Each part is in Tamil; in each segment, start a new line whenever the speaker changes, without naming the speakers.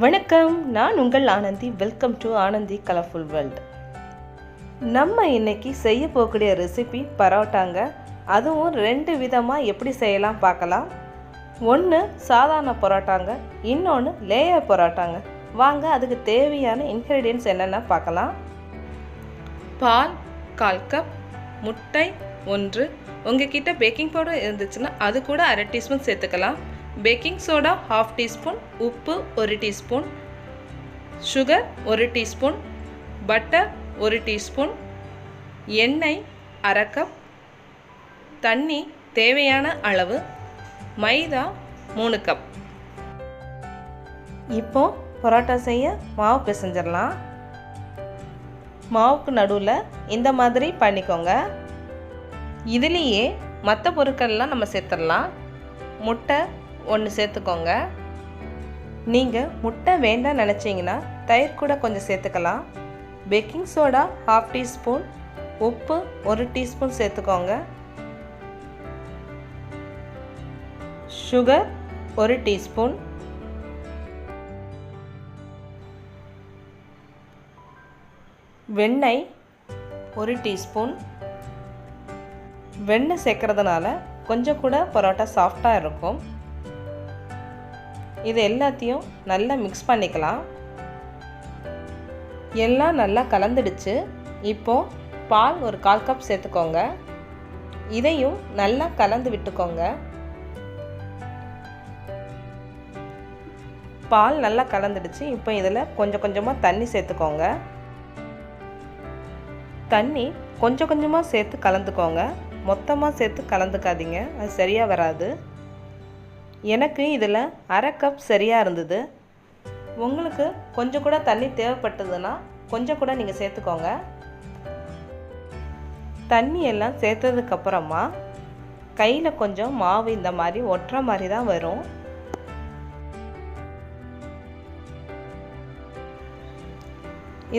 வணக்கம், நான் உங்கள் Anandhi. Welcome to Anandhi colourful world. நம்ம இன்னைக்கு செய்ய போகக்கூடிய ரெசிபி பரோட்டாங்க. அதுவும் 2 விதமாக எப்படி செய்யலாம் பார்க்கலாம். ஒன்று சாதாரண பரோட்டாங்க, இன்னொன்று லேயர் பரோட்டாங்க. வாங்க அதுக்கு தேவையான இன்க்ரீடியன்ட்ஸ் என்னென்ன பார்க்கலாம். பால் 1/4 கப், முட்டை 1, உங்ககிட்ட பேக்கிங் பவுடர் இருந்துச்சுன்னா அது கூட 1/2 டீஸ்பூன் சேர்த்துக்கலாம். பேக்கிங் சோடா 1/2 டீஸ்பூன், உப்பு 1 teaspoon, sugar 1 teaspoon, butter 1 teaspoon, எண்ணெய் 1/2 கப், தண்ணி தேவையான அளவு, மைதா 3 கப். இப்போ பரோட்டா செய்ய மாவு பிசைஞ்சிடலாம். மாவுக்கு நடுவில் இந்த மாதிரி பண்ணிக்கோங்க. இதுலேயே மற்ற பொருட்கள்லாம் நம்ம சேர்த்துடலாம். முட்டை 1 சேர்த்துக்கோங்க. நீங்கள் முட்டை வேண்டாம் நினச்சிங்கன்னா தயிர் கூட கொஞ்சம் சேர்த்துக்கலாம். பேக்கிங் சோடா 1/2 டீஸ்பூன், உப்பு 1 டீஸ்பூன் சேர்த்துக்கோங்க. சுகர் 1 டீஸ்பூன், வெண்ணெய் 1 டீஸ்பூன். வெண்ணெய் சேர்க்கறதுனால கொஞ்சம் கூட பரோட்டா சாஃப்டாக இருக்கும். இது எல்லாத்தையும் நல்லா மிக்ஸ் பண்ணிக்கலாம். எல்லாம் நல்லா கலந்துடுச்சு. இப்போது பால் ஒரு 1/4 கப் சேர்த்துக்கோங்க. இதையும் நல்லா கலந்து விட்டுக்கோங்க. பால் நல்லா கலந்துடுச்சு. இப்போ இதில் கொஞ்சம் கொஞ்சமாக தண்ணி சேர்த்துக்கோங்க. தண்ணி கொஞ்சம் கொஞ்சமாக சேர்த்து கலந்துக்கோங்க. மொத்தமாக சேர்த்து கலந்துக்காதீங்க, அது சரியாக வராது. எனக்கு இதில் 1/2 கப் சரியாக இருந்தது. உங்களுக்கு கொஞ்சம் கூட தண்ணி தேவைப்பட்டதுன்னா கொஞ்சம் கூட நீங்கள் சேர்த்துக்கோங்க. தண்ணி எல்லாம் சேர்த்ததுக்கப்புறமா கையில் கொஞ்சம் மாவு இந்த மாதிரி ஒட்டுற மாதிரி தான் வரும்.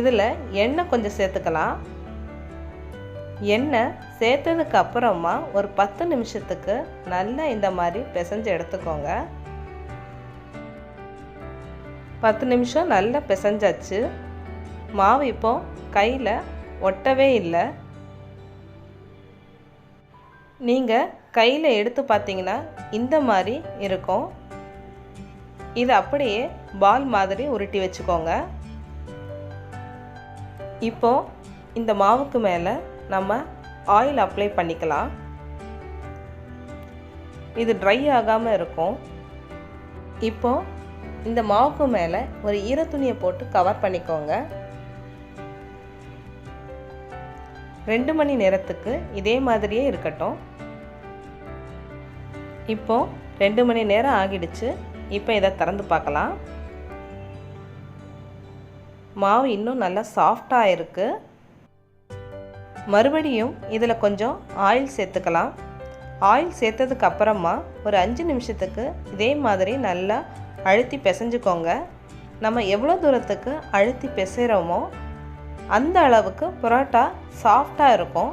இதில் எண்ணெய் கொஞ்சம் சேர்த்துக்கலாம். எண்ணெய் சேர்த்ததுக்கு அப்புறமா ஒரு 10 நிமிஷத்துக்கு நல்லா இந்த மாதிரி பிசைஞ்சு எடுத்துக்கோங்க. 10 நிமிஷம் நல்லா பிசைஞ்சாச்சு. மாவு இப்போ கையில் ஒட்டவே இல்லை. நீங்கள் கையில் எடுத்து பார்த்தீங்கன்னா இந்த மாதிரி இருக்கும். இது அப்படியே பால் மாதிரி உருட்டி வச்சுக்கோங்க. இப்போ இந்த மாவுக்கு மேலே நம்ம ஆயில் அப்ளை பண்ணிக்கலாம். இது ட்ரை ஆகாமல் இருக்கும். இப்போ இந்த மாவுக்கு மேலே ஒரு ஈரத்துணியை போட்டு கவர் பண்ணிக்கோங்க. 2 மணி நேரத்துக்கு இதே மாதிரியே இருக்கட்டும். இப்போ 2 மணி நேரம் ஆகிடுச்சு. இப்போ இதை திறந்து பார்க்கலாம். மாவு இன்னும் நல்லா சாஃப்டாக இருக்குது. மறுபடியும் இதில் கொஞ்சம் ஆயில் சேர்த்துக்கலாம். ஆயில் சேர்த்ததுக்கு அப்புறமா ஒரு 5 நிமிஷத்துக்கு இதே மாதிரி நல்லா அழுத்தி பிசைஞ்சுக்கோங்க. நம்ம எவ்வளோ தூரத்துக்கு அழுத்தி பிசைகிறோமோ அந்த அளவுக்கு பரோட்டா சாஃப்டாக இருக்கும்.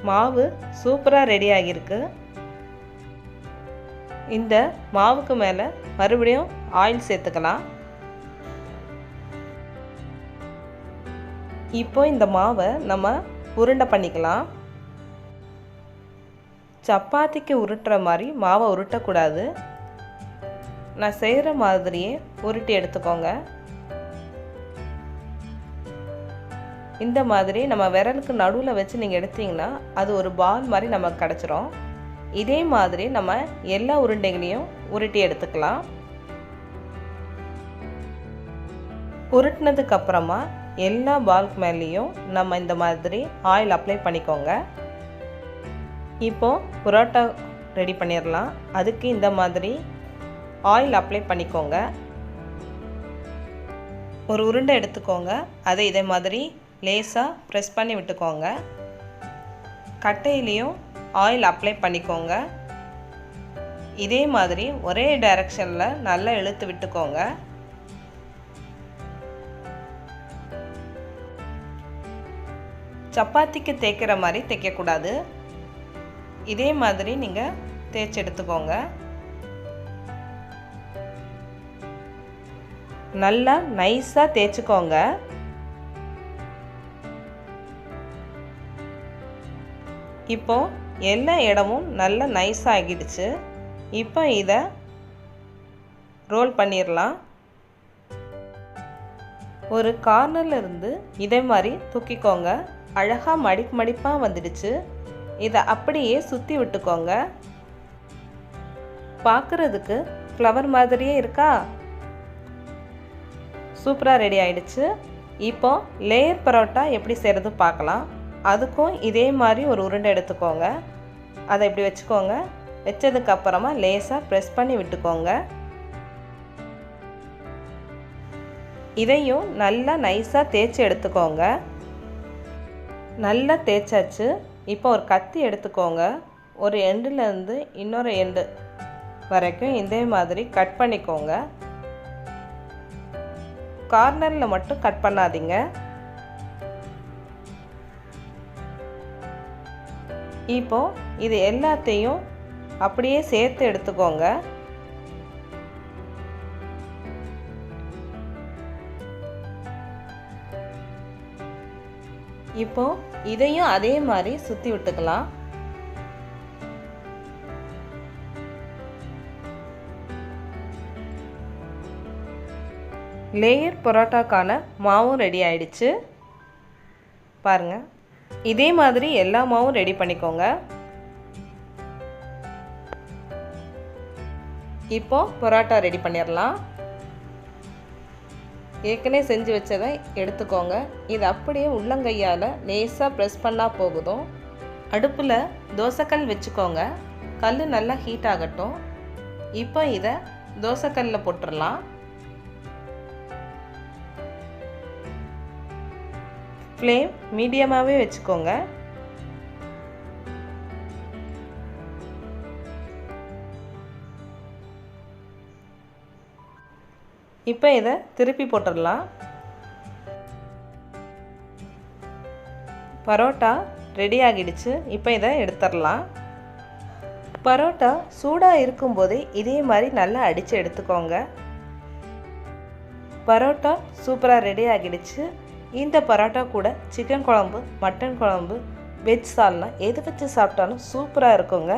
மாவு சூப்பராக ரெடி ஆகியிருக்கு. இந்த மாவுக்கு மேலே மறுபடியும் ஆயில் சேர்த்துக்கலாம். இப்போ இந்த மாவை நம்ம உருண்டை பண்ணிக்கலாம். சப்பாத்திக்கு உருட்டுற மாதிரி மாவை உருட்டக்கூடாது. நான் செய்கிற மாதிரியே உருட்டி எடுத்துக்கோங்க. இந்த மாதிரி நம்ம விரலுக்கு நடுவில் வச்சு நீங்கள் எடுத்தீங்கன்னா அது ஒரு பால் மாதிரி நமக்கு கிடச்சிரும். இதே மாதிரி நம்ம எல்லா உருண்டைகளையும் உருட்டி எடுத்துக்கலாம். உருட்டினதுக்கு அப்புறமா எல்லா பால்க்கு மேலேயும் நம்ம இந்த மாதிரி ஆயில் அப்ளை பண்ணிக்கோங்க. இப்போது பரோட்டா ரெடி பண்ணிடலாம். அதுக்கு இந்த மாதிரி ஆயில் அப்ளை பண்ணிக்கோங்க. ஒரு உருண்டை எடுத்துக்கோங்க. அதை இதே மாதிரி லேசாக ப்ரெஸ் பண்ணி விட்டுக்கோங்க. கட்டையிலையும் ஆயில் அப்ளை பண்ணிக்கோங்க. இதே மாதிரி ஒரே டைரக்ஷனில் நல்லா இழுத்து விட்டுக்கோங்க. சப்பாத்திக்கு தேய்க்கிற மாதிரி தைக்கக்கூடாது. இதே மாதிரி நீங்கள் தேய்ச்சி எடுத்துக்கோங்க. நல்லா நைஸாக தேய்ச்சிக்கோங்க. இப்போ எல்லா இடமும் நல்லா நைஸாக ஆகிடுச்சு. இப்போ இதை ரோல் பண்ணிடலாம். ஒரு கார்னரில் இருந்து இதே மாதிரி தூக்கிக்கோங்க. அழகாக மடிப்பாக வந்துடுச்சு. இதை அப்படியே சுற்றி விட்டுக்கோங்க. பார்க்குறதுக்கு ஃப்ளவர் மாதிரியே இருக்கா? சூப்பராக ரெடி ஆயிடுச்சு. இப்போ லேயர் பரோட்டா எப்படி செய்கிறது பார்க்கலாம். அதுக்கும் இதே மாதிரி ஒரு உருண்டை எடுத்துக்கோங்க. அதை இப்படி வச்சுக்கோங்க. வச்சதுக்கப்புறமா லேசாக ப்ரெஸ் பண்ணி விட்டுக்கோங்க. இதையும் நல்லா நைஸாக தேய்ச்சி எடுத்துக்கோங்க. நல்லா தேய்ச்சாச்சு. இப்போ ஒரு கத்தி எடுத்துக்கோங்க. ஒரு எண்டுலேருந்து இன்னொரு எண்டு வரைக்கும் இதே மாதிரி கட் பண்ணிக்கோங்க. கார்னரில் மட்டும் கட் பண்ணாதீங்க. இப்போ இது எல்லாத்தையும் அப்படியே சேர்த்து எடுத்துக்கோங்க. இப்போ இதையும் அதே மாதிரி சுற்றி விட்டுக்கலாம். லேயர் பரோட்டாக்கான மாவும் ரெடி ஆயிடுச்சு. பாருங்கள், இதே மாதிரி எல்லா மாவும் ரெடி பண்ணிக்கோங்க. இப்போ பரோட்டா ரெடி பண்ணிடலாம். ஏற்கனவே செஞ்சு வச்சதை எடுத்துக்கோங்க. இது அப்படியே உள்ளங்கையால் லேசாக ப்ரெஸ் பண்ணால் போகுதும். அடுப்பில் தோசைக்கல் வச்சுக்கோங்க. கல் நல்லா ஹீட் ஆகட்டும். இப்போ இதை தோசைக்கல்லில் போட்டுடலாம். ஃப்ளேம் மீடியமாகவே வச்சுக்கோங்க. இப்போ இதை திருப்பி போட்டுடலாம். பரோட்டா ரெடி ஆகிடுச்சு. இப்போ இதை எடுத்துடலாம். பரோட்டா சூடாக இருக்கும்போதே இதே மாதிரி நல்லா அடித்து எடுத்துக்கோங்க. பரோட்டா சூப்பராக ரெடி ஆகிடுச்சு. இந்த பரோட்டா கூட சிக்கன் குழம்பு, மட்டன் குழம்பு, வெஜ் சால்னா எது வச்சு சாப்பிட்டாலும் சூப்பராக இருக்குங்க.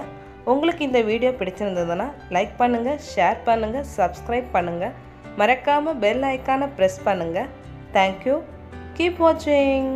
உங்களுக்கு இந்த வீடியோ பிடிச்சிருந்ததுன்னா லைக் பண்ணுங்கள், ஷேர் பண்ணுங்கள், சப்ஸ்கிரைப் பண்ணுங்கள். மறக்காமல் பெல் ஐக்கானை ப்ரெஸ் பண்ணுங்கள். தேங்க்யூ. கீப் வாட்சிங்.